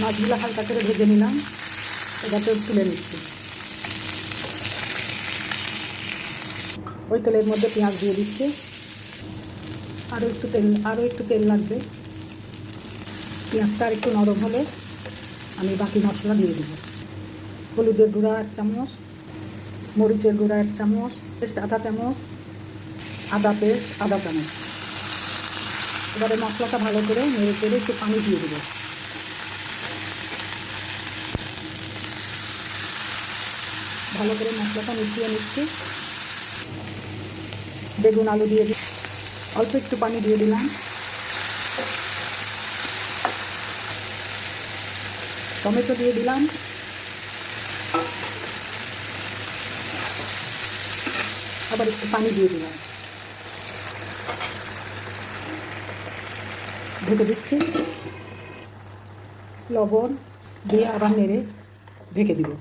মাছগুলো হালকা করে ভেজে নিলাম, এটাকে তুলে নিচ্ছি। ওই তেলের মধ্যে পেঁয়াজ দিয়ে দিচ্ছি। আরও একটু তেল লাগবে। পেঁয়াজটা আর একটু নরম হলে আমি বাকি মশলা দিয়ে দেবো। হলুদের গুঁড়া 1 চামচ, মরিচের গুঁড়া 1 চামচ, পেস্ট আধা চামচ, আদা পেস্ট আধা চামচ। এবারে মশলাটা ভালো করে নেড়ে চেড়ে একটু পানি দিয়ে দেবো। ভালো করে মশলাটা মিশিয়ে নিচ্ছি। বেগুন আলু দিয়ে দিই, অল্প একটু পানি দিয়ে দিলাম। টমেটো দিয়ে দিলাম। আবার একটু পানি দিয়ে দিলাম। ঢেকে দিচ্ছি। লবণ দিয়ে আবার নেড়ে ঢেকে দিব।